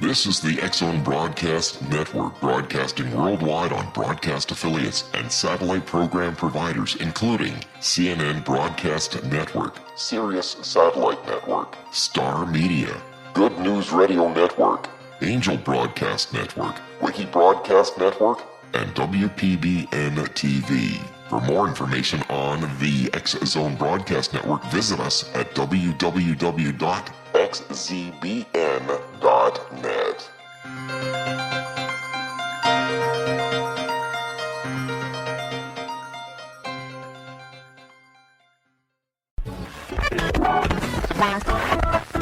This is the X-Zone Broadcast Network, broadcasting worldwide on broadcast affiliates and satellite program providers, including CNN Broadcast Network, Sirius Satellite Network, Star Media, Good News Radio Network, Angel Broadcast Network, Wiki Broadcast Network, and WPBN TV. For more information on the X-Zone Broadcast Network, visit us at www.xzbn.net.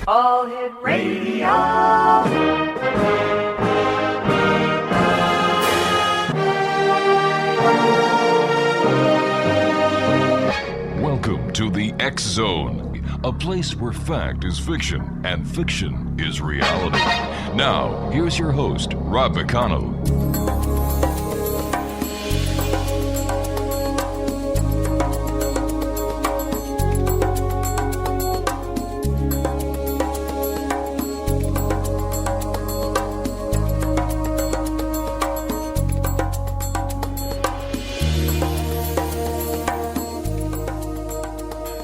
All Hit Radio. Welcome to the X-Zone, a place where fact is fiction and fiction is reality. Now, here's your host, Rob McConnell.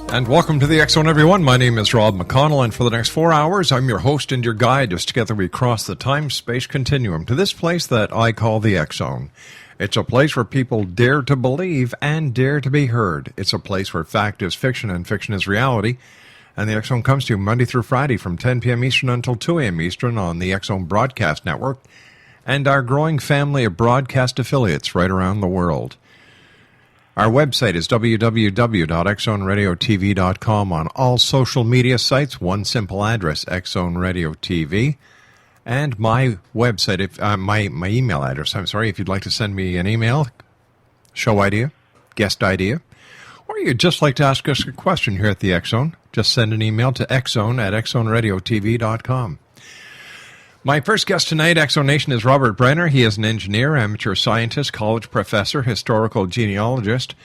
And welcome to the X-Zone, everyone. My name is Rob McConnell, and for the next 4 hours, I'm your host and your guide as together we cross the time-space continuum to this place that I call the X-Zone. It's a place where people dare to believe and dare to be heard. It's a place where fact is fiction and fiction is reality. And the X-Zone comes to you Monday through Friday from 10 p.m. Eastern until 2 a.m. Eastern on the X-Zone Broadcast Network and our growing family of broadcast affiliates right around the world. Our website is www.xzoneradiotv.com on all social media sites. One simple address, X-Zone Radio TV. And my website, my email address, if you'd like to send me an email, show idea, guest idea, or you'd just like to ask us a question here at the X-Zone, just send an email to xzone@xzoneradiotv.com. My first guest tonight, X-Zone Nation, is Robert Brenner. He is an engineer, amateur scientist, college professor, historical genealogist,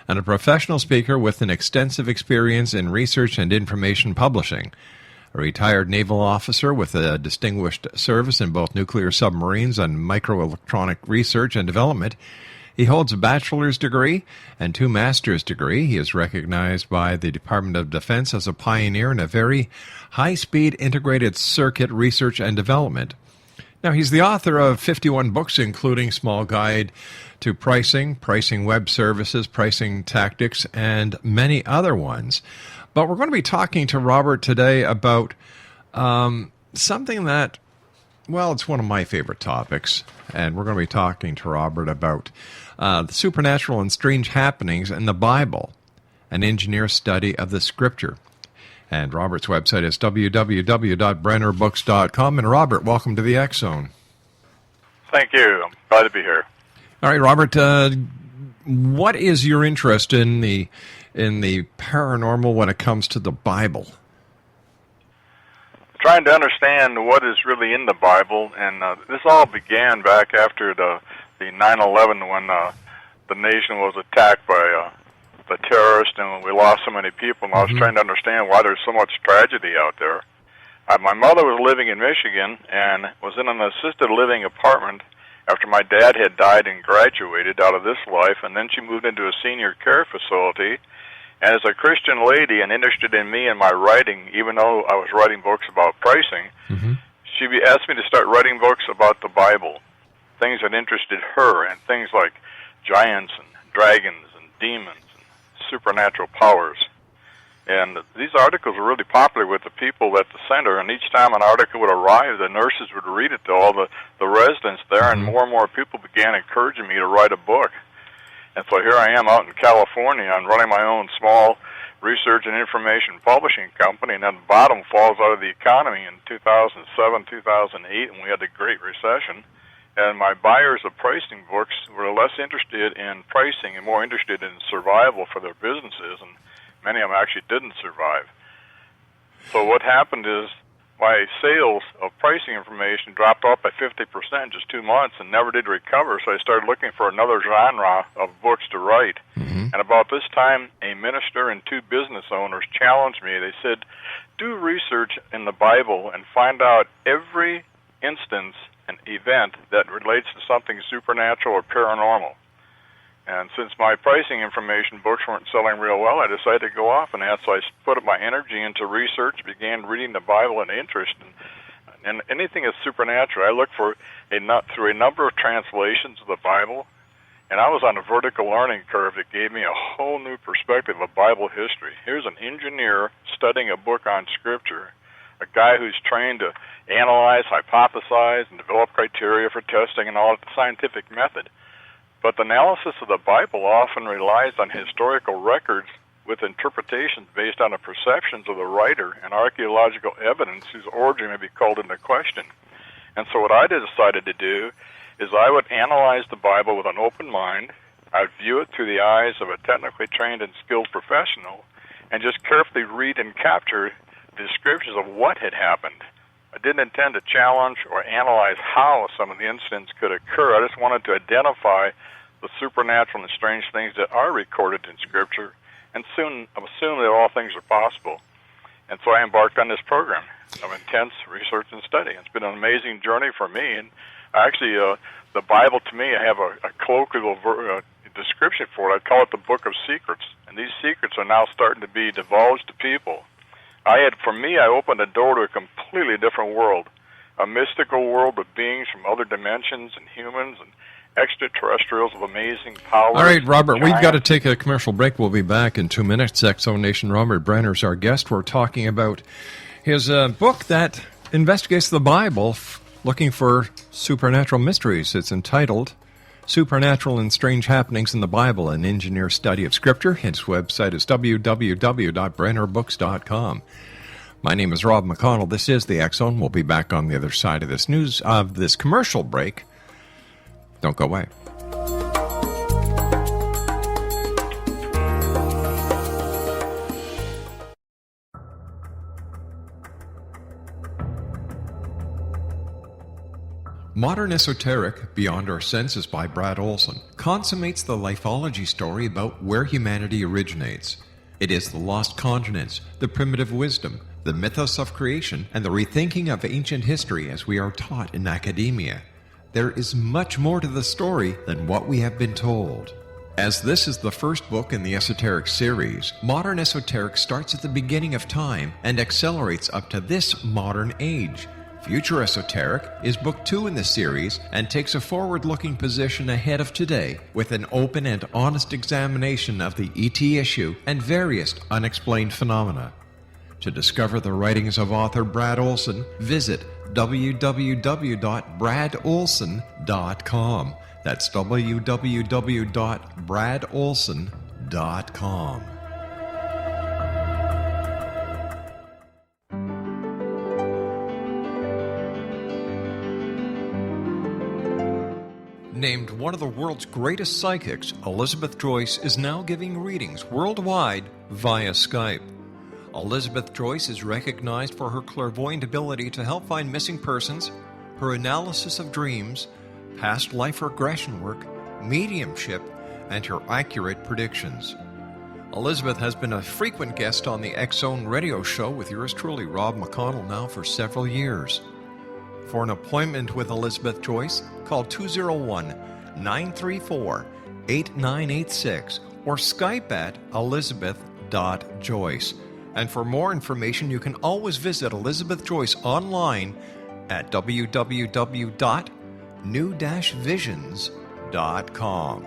and a professional speaker with an extensive experience in research and information publishing. A retired naval officer with a distinguished service in both nuclear submarines and microelectronic research and development. He holds a bachelor's degree and 2 master's degrees. He is recognized by the Department of Defense as a pioneer in a very high-speed integrated circuit research and development. Now, he's the author of 51 books, including Small Guide to Pricing, Pricing Web Services, Pricing Tactics, and many other ones. But we're going to be talking to Robert today about something that, well, it's one of my favorite topics. And we're going to be talking to Robert about the supernatural and strange happenings in the Bible, an engineer's study of the Scripture. And Robert's website is www.brennerbooks.com. And Robert, welcome to the X-Zone. Thank you. I'm glad to be here. All right, Robert, what is your interest in the paranormal when it comes to the Bible? Trying to understand what is really in the Bible, and this all began back after the 9/11 when the nation was attacked by the terrorists and we lost so many people, and I was trying to understand why there's so much tragedy out there. My mother was living in Michigan and was in an assisted living apartment after my dad had died and graduated out of this life, and then she moved into a senior care facility. And as a Christian lady and interested in me and my writing, even though I was writing books about pricing, she asked me to start writing books about the Bible, things that interested her, and things like giants and dragons and demons and supernatural powers. And these articles were really popular with the people at the center, and each time an article would arrive, the nurses would read it to all the residents there, and more people began encouraging me to write a book. And so here I am out in California. I'm running my own small research and information publishing company, and then the bottom falls out of the economy in 2007, 2008, and we had the Great Recession. And my buyers of pricing books were less interested in pricing and more interested in survival for their businesses, and many of them actually didn't survive. So what happened is my sales of pricing information dropped off by 50% in just 2 months and never did recover, so I started looking for another genre of books to write. And about this time, a minister and 2 business owners challenged me. They said, do research in the Bible and find out every instance, an event that relates to something supernatural or paranormal. And since my pricing information books weren't selling real well, I decided to go off on that. So I put my energy into research, began reading the Bible in interest. And anything that's supernatural, I look for through a number of translations of the Bible. And I was on a vertical learning curve that gave me a whole new perspective of Bible history. Here's an engineer studying a book on Scripture, a guy who's trained to analyze, hypothesize, and develop criteria for testing and all the scientific method. But the analysis of the Bible often relies on historical records with interpretations based on the perceptions of the writer and archaeological evidence whose origin may be called into question. And so what I decided to do is I would analyze the Bible with an open mind. I would view it through the eyes of a technically trained and skilled professional and just carefully read and capture the descriptions of what had happened. I didn't intend to challenge or analyze how some of the incidents could occur. I just wanted to identify the supernatural and strange things that are recorded in Scripture and soon assume that all things are possible. And so I embarked on this program of intense research and study. It's been an amazing journey for me. And actually, the Bible, to me, I have a colloquial description for it. I call it the Book of Secrets. And these secrets are now starting to be divulged to people. For me, I opened a door to a completely different world, a mystical world of beings from other dimensions and humans and extraterrestrials of amazing power. All right, Robert, we've got to take a commercial break. We'll be back in 2 minutes. X-Zone Nation, Robert Brenner is our guest. We're talking about his book that investigates the Bible, looking for supernatural mysteries. It's entitled Supernatural and Strange Happenings in the Bible, an Engineer's Study of Scripture. His website is www.brennerbooks.com. My name is Rob McConnell. This is the X-Zone. We'll be back on the other side of this commercial break. Don't go away. Modern Esoteric, Beyond Our Senses by Brad Olson, consummates the lifology story about where humanity originates. It is the lost continents, the primitive wisdom, the mythos of creation, and the rethinking of ancient history as we are taught in academia. There is much more to the story than what we have been told. As this is the first book in the Esoteric series, Modern Esoteric starts at the beginning of time and accelerates up to this modern age. Future Esoteric is book 2 in the series and takes a forward-looking position ahead of today with an open and honest examination of the ET issue and various unexplained phenomena. To discover the writings of author Brad Olson, visit www.bradolson.com. That's www.bradolson.com. Named one of the world's greatest psychics, Elizabeth Joyce is now giving readings worldwide via Skype. Elizabeth Joyce is recognized for her clairvoyant ability to help find missing persons, her analysis of dreams, past life regression work, mediumship, and her accurate predictions. Elizabeth has been a frequent guest on the X-Zone radio show with yours truly, Rob McConnell, now for several years. For an appointment with Elizabeth Joyce, call 201-934-8986 or Skype at elizabeth.joyce. And for more information, you can always visit Elizabeth Joyce online at www.new-visions.com.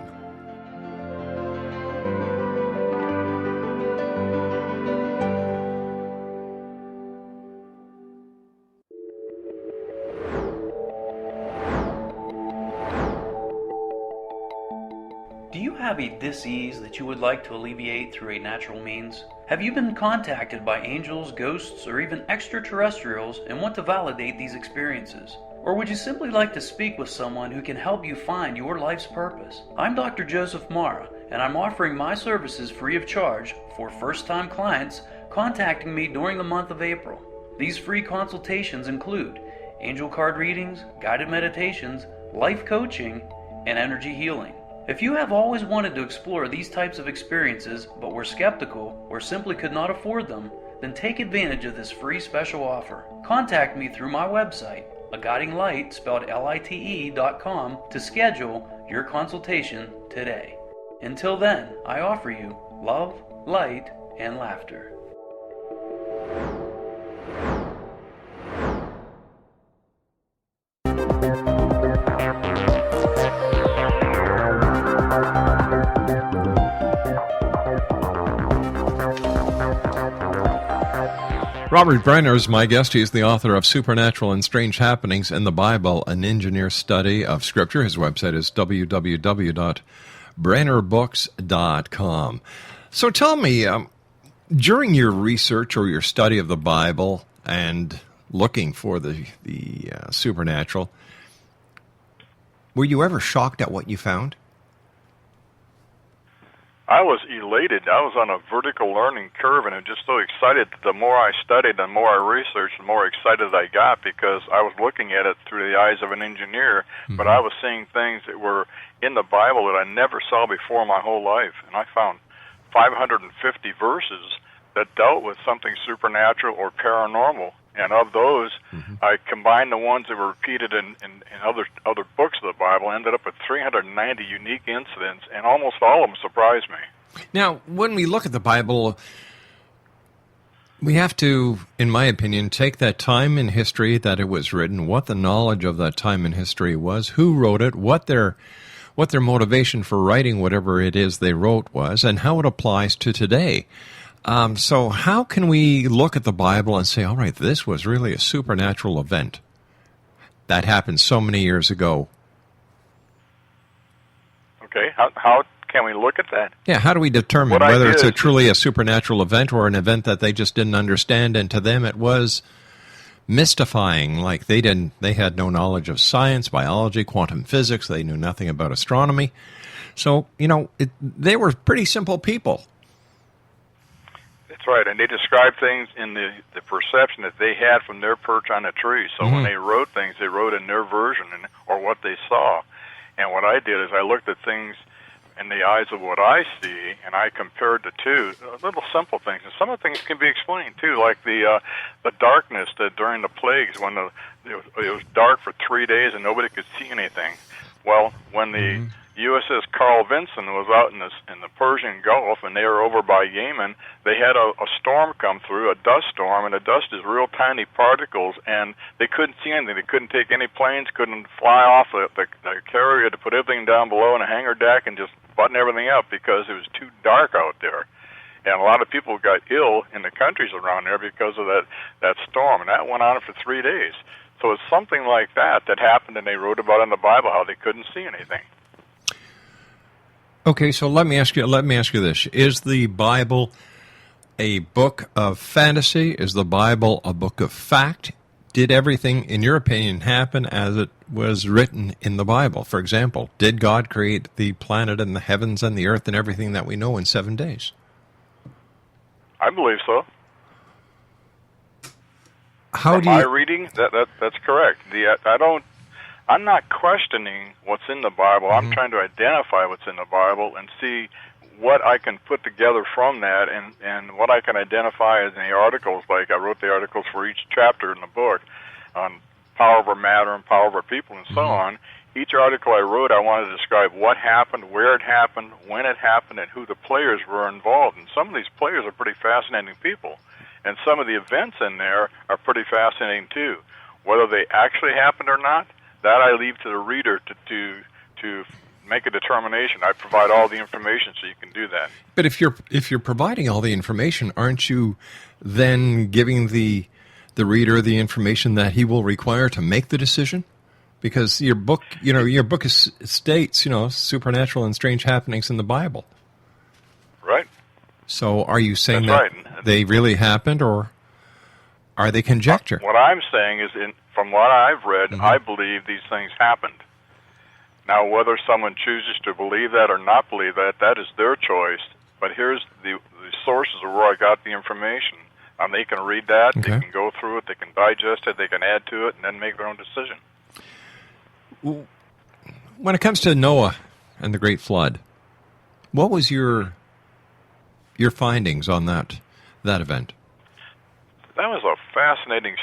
Do you have a dis-ease that you would like to alleviate through a natural means? Have you been contacted by angels, ghosts, or even extraterrestrials and want to validate these experiences? Or would you simply like to speak with someone who can help you find your life's purpose? I'm Dr. Joseph Mara, and I'm offering my services free of charge for first-time clients contacting me during the month of April. These free consultations include angel card readings, guided meditations, life coaching, and energy healing. If you have always wanted to explore these types of experiences but were skeptical or simply could not afford them, then take advantage of this free special offer. Contact me through my website, a guiding light spelled LITE.com to schedule your consultation today. Until then, I offer you love, light, and laughter. Robert Brenner is my guest. He is the author of Supernatural and Strange Happenings in the Bible, an engineer's study of Scripture. His website is www.brennerbooks.com. So tell me, during your research or your study of the Bible and looking for the supernatural, were you ever shocked at what you found? I was elated. I was on a vertical learning curve, and I'm just so excited. The more I studied, the more I researched, the more excited I got, because I was looking at it through the eyes of an engineer, but I was seeing things that were in the Bible that I never saw before in my whole life. And I found 550 verses that dealt with something supernatural or paranormal. And of those, I combined the ones that were repeated in other books of the Bible, ended up with 390 unique incidents, and almost all of them surprised me. Now, when we look at the Bible, we have to, in my opinion, take that time in history that it was written, what the knowledge of that time in history was, who wrote it, what their motivation for writing whatever it is they wrote was, and how it applies to today. So how can we look at the Bible and say, all right, this was really a supernatural event that happened so many years ago? Okay, how can we look at that? Yeah, how do we determine whether it's truly a supernatural event or an event that they just didn't understand, and to them it was mystifying, like they had no knowledge of science, biology, quantum physics, they knew nothing about astronomy. So, they were pretty simple people. That's right, and they described things in the perception that they had from their perch on a tree. So when they wrote things, they wrote in their version or what they saw. And what I did is I looked at things in the eyes of what I see, and I compared the two, little simple things. And some of the things can be explained, too, like the darkness that during the plagues, when it was dark for 3 days and nobody could see anything. Well, when the USS Carl Vinson was out in the Persian Gulf, and they were over by Yemen, they had a storm come through, a dust storm, and the dust is real tiny particles, and they couldn't see anything. They couldn't take any planes, couldn't fly off the carrier to put everything down below in a hangar deck and just button everything up because it was too dark out there. And a lot of people got ill in the countries around there because of that storm, and that went on for 3 days. So it's something like that happened, and they wrote about in the Bible how they couldn't see anything. Okay, so let me ask you this. Is the Bible a book of fantasy? Is the Bible a book of fact? Did everything, in your opinion, happen as it was written in the Bible? For example, did God create the planet and the heavens and the earth and everything that we know in 7 days? I believe so. My reading, that's correct. I'm not questioning what's in the Bible. I'm trying to identify what's in the Bible and see what I can put together from that and what I can identify as in the articles. Like I wrote the articles for each chapter in the book on power over matter and power over people and so on. Each article I wrote, I wanted to describe what happened, where it happened, when it happened, and who the players were involved. And some of these players are pretty fascinating people. And some of the events in there are pretty fascinating too. Whether they actually happened or not, that I leave to the reader to make a determination. I provide all the information so you can do that. But if you're providing all the information, aren't you then giving the reader the information that he will require to make the decision? Because your book states, supernatural and strange happenings in the Bible. Right. So are you saying that they really happened, or are they conjecture? What I'm saying is, from what I've read, I believe these things happened. Now, whether someone chooses to believe that or not believe that, that is their choice. But here's the sources of where I got the information. They can read that, they can go through it, they can digest it, they can add to it, and then make their own decision. When it comes to Noah and the Great Flood, what was your findings on that event? That was a fascinating